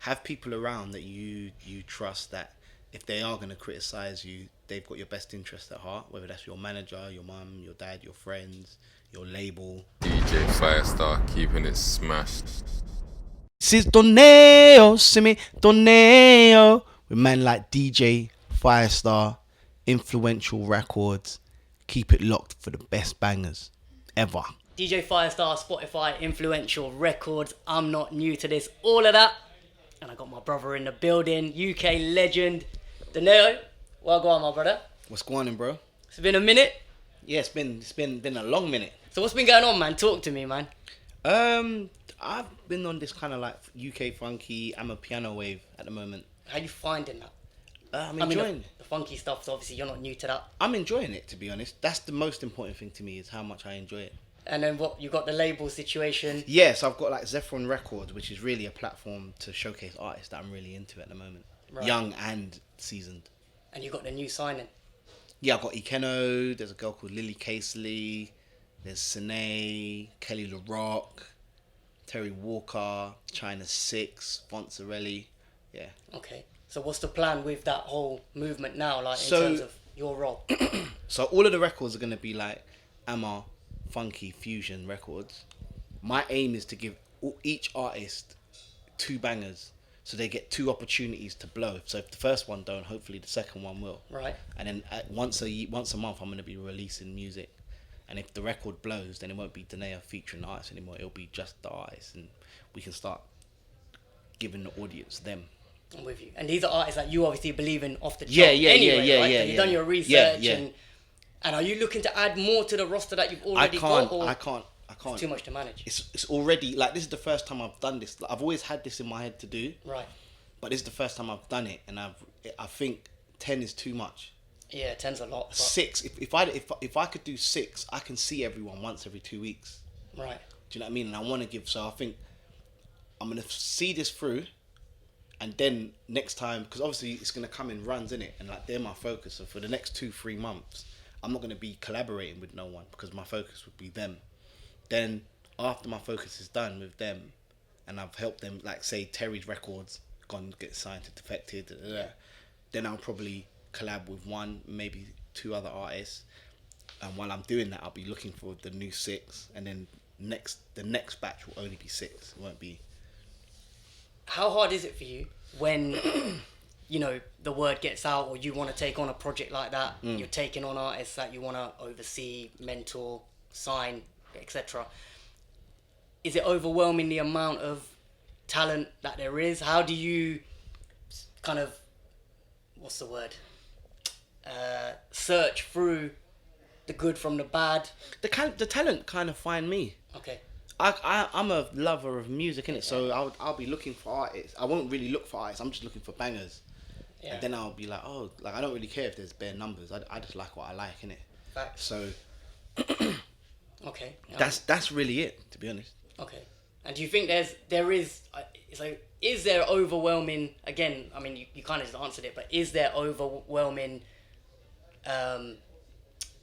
have people around that you trust, that if they are going to criticize you, they've got your best interest at heart, whether that's your manager, your mum, your dad, your friends, your label. DJ Firestarr keeping it smashed. This is DONAE'O, see me, DONAE'O, with man like DJ Firestarr, Influential Records. Keep it locked for the best bangers ever. DJ Firestarr, Spotify, Influential Records. I'm not new to this, all of that. And I got my brother in the building, UK legend, DONAE'O. Well, go on, my brother. What's going on, bro? It's been a minute. Yeah, it's been a long minute. So what's been going on, man? Talk to me, man. I've been on this kind of like UK funky, I'm a piano wave at the moment. How you finding that? I'm enjoying the funky stuff, so obviously you're not new to that. I'm enjoying it, to be honest. That's the most important thing to me, is how much I enjoy it. And then what, you got the label situation? Yes, I've got like ZEfron Records, which is really a platform to showcase artists that I'm really into at the moment. Right. Young and seasoned. And you got the new signing? Yeah, I've got Ekeno, there's a girl called Lily Casely, there's Shenseea, Kele Le Roc, Terri Walker, China 6, Fonzarelli. Yeah. Okay. So what's the plan with that whole movement now, like in terms of your role? So all of the records are going to be like Amma funky fusion records. My aim is to give each artist 2 bangers, so they get 2 opportunities to blow. So if the first one don't, hopefully the second one will. Right. And then once a month, I'm going to be releasing music. And if the record blows, then it won't be DONAE'O featuring the artists anymore. It'll be just the artists, and we can start giving the audience them. I'm with you. And these are artists that you obviously believe in off the top. Yeah, right? You've done your research, yeah. And are you looking to add more to the roster that you've already got? I can't. It's too much to manage. It's already, like, this is the first time I've done this. Like, I've always had this in my head to do. Right. But this is the first time I've done it, and I think 10 is too much. Yeah, 10's a lot. But 6. If I could do 6, I can see everyone once every 2 weeks. Right. Do you know what I mean? And I want to give. So I think I'm gonna see this through, and then next time, because obviously it's gonna come in runs, innit? And like, they're my focus. So for the next 2-3 months, I'm not gonna be collaborating with no one, because my focus would be them. Then after my focus is done with them, and I've helped them, like say Terri's records gone get signed to Defected, then I'll probably collab with 1, maybe 2 other artists. And while I'm doing that, I'll be looking for the new 6, and then the next batch will only be 6. It won't be. How hard is it for you when the word gets out, or you want to take on a project like that? You're taking on artists that you want to oversee, mentor, sign, etc. Is it overwhelming, the amount of talent that there is? How do you kind of, what's the word, search through the good from the bad? The talent kind of find me. Okay. I'm a lover of music, innit? So I'll be looking for artists. I won't really look for artists. I'm just looking for bangers. Yeah. And then I'll be like, oh, like, I don't really care if there's bare numbers. I just like what I like, innit? Facts. So okay. That's really it, to be honest. Okay. And do you think there is is there overwhelming, again, I mean, you kind of just answered it, but is there overwhelming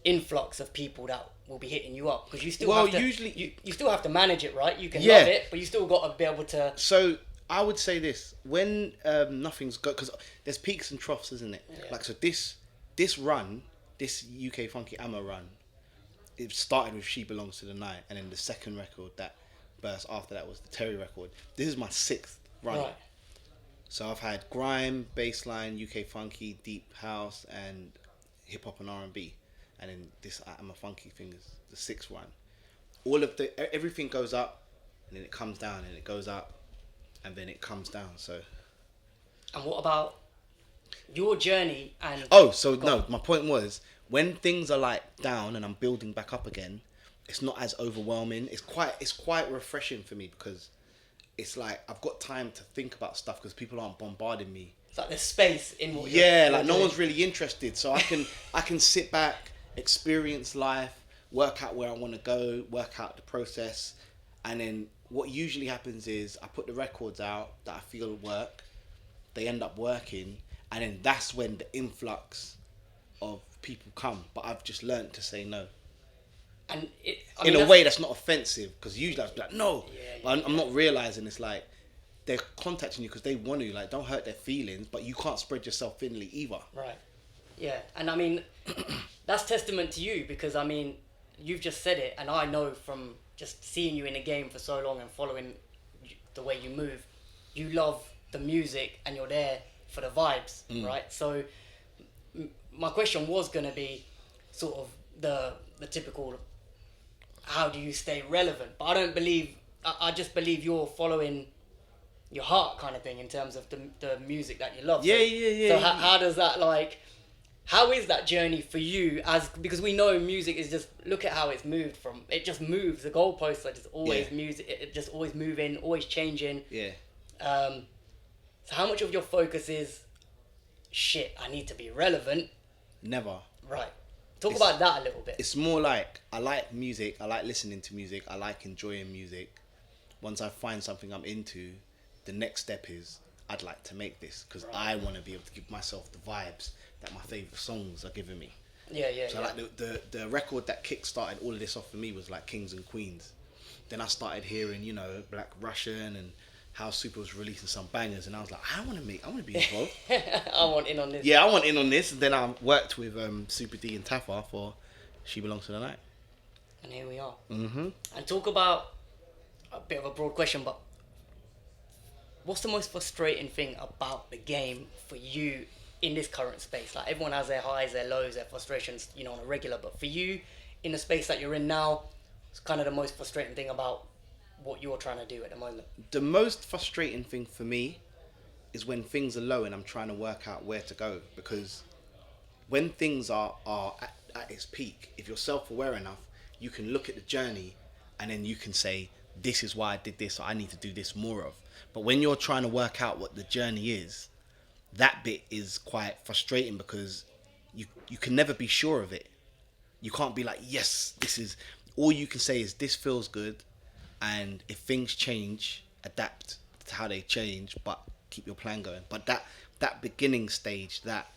influx of people that will be hitting you up? Because you still have to, usually you still have to manage it, right? You can love it, but you still got to be able to. So I would say this: when nothing's got, because there's peaks and troughs, isn't it? Yeah. Like, so this run, this UK Funky Amma run, it started with She Belongs to the Night, and then the second record that burst after that was the Terri record. This is my 6th run. Right. So I've had grime, bassline, UK funky, deep house, and hip hop and R&B. And then this I'm a funky thing is the 6th one. All of everything goes up, and then it comes down, and it goes up, and then it comes down. So. And what about your journey? And my point was, when things are like down and I'm building back up again, it's not as overwhelming. It's quite refreshing for me, because it's like I've got time to think about stuff, because people aren't bombarding me. It's like there's space in what you're like no one's really interested, so I can sit back, experience life, work out where I want to go, work out the process, and then what usually happens is I put the records out that I feel work, they end up working, and then that's when the influx of people come. But I've just learned to say no. And in a way that's not offensive, because usually I'd be like, no. But I'm not realising it's like, they're contacting you because they want to, like, don't hurt their feelings, but you can't spread yourself thinly either. Right. Yeah, and I mean, that's testament to you, because I mean, you've just said it, and I know from just seeing you in the game for so long and following the way you move, you love the music and you're there for the vibes, right? So my question was going to be sort of the typical, how do you stay relevant? But I don't believe, I just believe you're following your heart kind of thing in terms of the music that you love. Yeah. So how does that, like, how is that journey for you? Because we know music is just, look at how it's moved from, it just moves, the goalposts are just always music, it just always moving, always changing. Yeah. So how much of your focus is, shit, I need to be relevant? Never. Right. Talk about that a little bit. It's more like, I like music, I like listening to music, I like enjoying music. Once I find something I'm into, the next step is, I'd like to make this, because I want to be able to give myself the vibes that my favourite songs are giving me. So like the record that kick-started all of this off for me was like Kings and Queens. Then I started hearing, you know, Black Russian and how Super was releasing some bangers, and I was like, I want to be involved. I want in on this. Yeah, I want in on this. And then I worked with Super D and Taffa for She Belongs to the Night. And here we are. Mm-hmm. And talk about, a bit of a broad question, but what's the most frustrating thing about the game for you in this current space? Like, everyone has their highs, their lows, their frustrations, you know, on a regular, but for you, in the space that you're in now, it's kind of the most frustrating thing about what you're trying to do at the moment. The most frustrating thing for me is when things are low and I'm trying to work out where to go, because when things are at its peak, if you're self-aware enough, you can look at the journey and then you can say, this is why I did this, or I need to do this more of. But when you're trying to work out what the journey is, that bit is quite frustrating, because you can never be sure of it. You can't be like, yes, this is, all you can say is this feels good, and if things change, adapt to how they change, but keep your plan going. But that beginning stage, that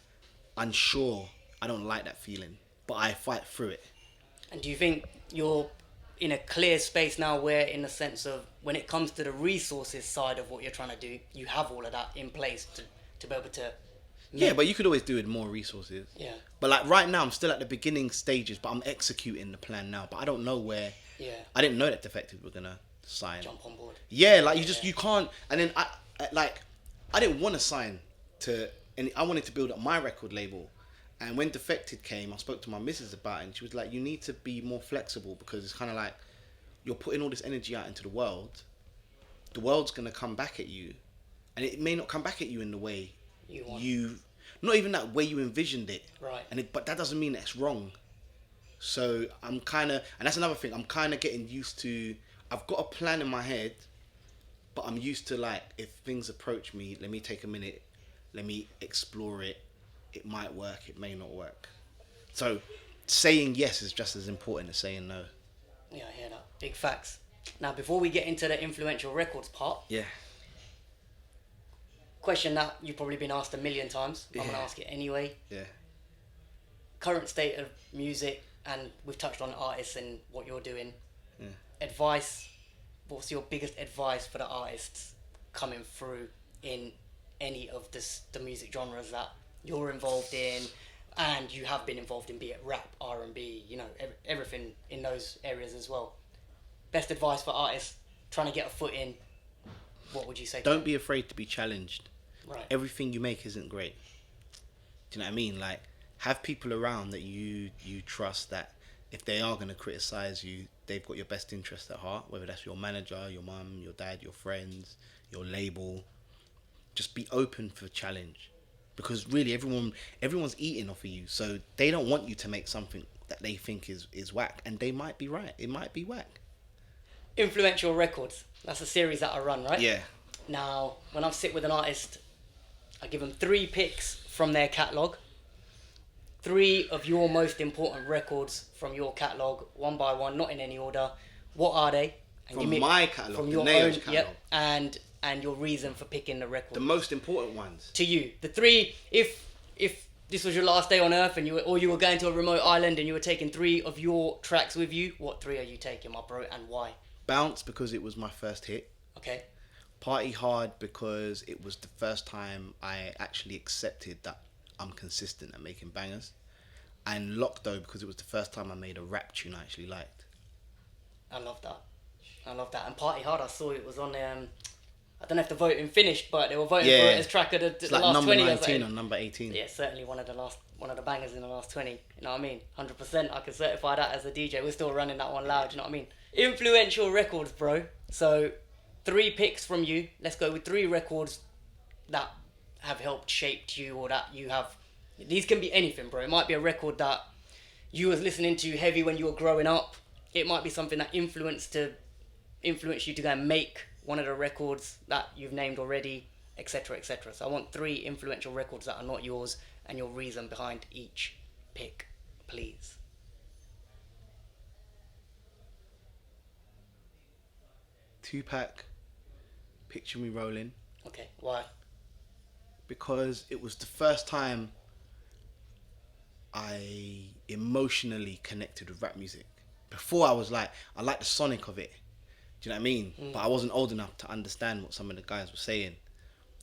unsure, I don't like that feeling, but I fight through it. And do you think you're in a clear space now where, in the sense of, when it comes to the resources side of what you're trying to do, you have all of that in place to be able to... Yeah, but you could always do with more resources. Yeah. But like right now, I'm still at the beginning stages, but I'm executing the plan now. But I don't know where... Yeah. I didn't know that Defected were going to sign. Jump on board. Yeah, like you can't... And then I didn't want to sign to... And I wanted to build up my record label. And when Defected came, I spoke to my missus about it, and she was like, you need to be more flexible, because it's kind of like, you're putting all this energy out into the world. The world's going to come back at you. And it may not come back at you in the way You want. not even that way you envisioned it. Right. But that doesn't mean that it's wrong. So I'm kind of, and that's another thing, I'm kind of getting used to, I've got a plan in my head, but I'm used to, like, if things approach me, let me take a minute, let me explore it. It might work, it may not work. So saying yes is just as important as saying no. Yeah, I hear that. Big facts. Now, before we get into the influential records part, Yeah. question that you've probably been asked a million times. I'm going to ask it anyway. Yeah. Current state of music, and we've touched on artists and what you're doing. Yeah. Advice. What's your biggest advice for the artists coming through in any of the music genres that you're involved in, and you have been involved in, be it rap, R&B, you know, everything in those areas as well? Best advice for artists trying to get a foot in, what would you say? Don't be afraid to be challenged. Right. Everything you make isn't great. Do you know what I mean? Like, have people around that you trust, that if they are going to criticize you, they've got your best interest at heart, whether that's your manager, your mum, your dad, your friends, your label. Just be open for challenge, because really everyone's eating off of you, so they don't want you to make something that they think is whack, and they might be right. It might be whack. Influential records. That's a series that I run, right? Yeah. Now, when I sit with an artist, I give them 3 picks from their catalogue. 3 of your most important records from your catalogue, one by one, not in any order. What are they? And From my catalogue, from your Donae'O's own, catalogue. Yep, and your reason for picking the record. The most important ones. To you, the 3. If this was your last day on Earth and you were going to a remote island and you were taking 3 of your tracks with you, what 3 are you taking, my bro, and why? Bounce, because it was my first hit. Okay. Party Hard because it was the first time I actually accepted that I'm consistent at making bangers. And Lockdown because it was the first time I made a rap tune I actually liked. I love that. And Party Hard, I saw it was on I don't know if the voting finished, but they were voting for it as track of the It's last like number 20. 19 or number 18. Yeah, certainly one of the bangers in the last 20. You know what I mean? 100%. I can certify that as a DJ. We're still running that one loud. You know what I mean? Influential records, bro. So 3 picks from you. Let's go with 3 records that have helped shaped you or that you have. These can be anything, bro. It might be a record that you was listening to heavy when you were growing up. It might be something that influenced you to go and make one of the records that you've named already, etc., etc. So I want 3 influential records that are not yours and your reason behind each pick, please. Tupac, Picture Me Rolling. Okay, why? Because it was the first time I emotionally connected with rap music. Before I was like, I liked the sonic of it. Do you know what I mean? But I wasn't old enough to understand what some of the guys were saying.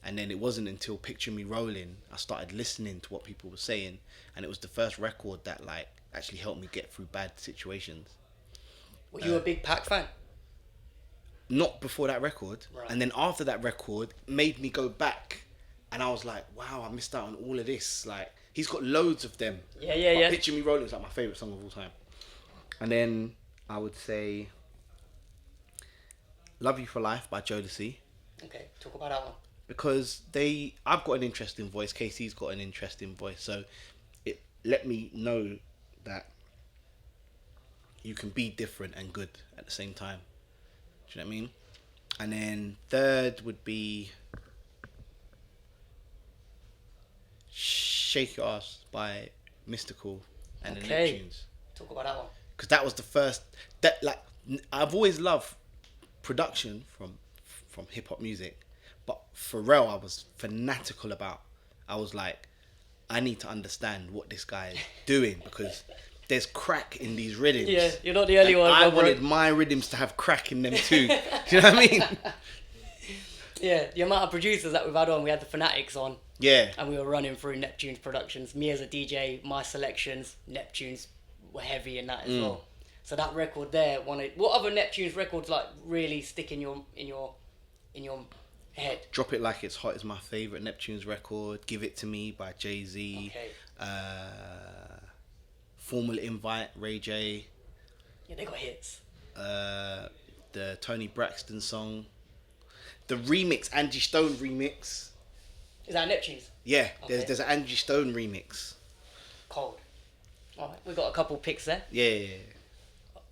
And then it wasn't until Picture Me Rolling I started listening to what people were saying, and it was the first record that like actually helped me get through bad situations. Were you a big Pac fan? Not before that record. Right. And then after that record made me go back, and I was like, wow, I missed out on all of this. Like, he's got loads of them. Yeah. Picture Me Rolling is like my favourite song of all time. And then I would say Love You For Life by Jodeci. Okay, talk about that one. Because I've got an interesting voice, Casey's got an interesting voice, so it let me know that you can be different and good at the same time. Do you know what I mean? And then third would be Shake Your Ass by Mystical and the Neptunes. Talk about that one. Because that was the first I've always loved production from hip hop music, but Pharrell I was fanatical about. I was like, I need to understand what this guy is doing because there's crack in these rhythms. Yeah, you're not the only one. I wanted my rhythms to have crack in them too. Do you know what I mean? Yeah, the amount of producers that we've had on, we had the Fanatix on. Yeah. And we were running through Neptune's productions. Me as a DJ, my selections, Neptune's were heavy in that as well. So that record there, what other Neptune's records like really stick in your head? Drop It Like It's Hot is my favourite Neptune's record. Give It To Me by Jay-Z. Okay. Formal Invite, Ray J. Yeah, they got hits. The Tony Braxton song. The remix, Angie Stone remix. Is that Neptune's? Yeah, Okay. there's an Angie Stone remix. Cold. Alright, we got a couple picks there. Yeah.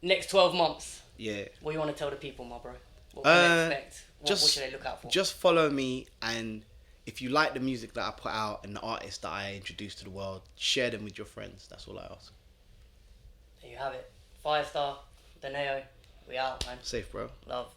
Next 12 months. Yeah. What do you want to tell the people, my bro? What can they expect? What should they look out for? Just follow me, and if you like the music that I put out and the artists that I introduce to the world, share them with your friends. That's all I ask. There you have it. Firestarr, Donae'O, we out, man. Safe, bro. Love.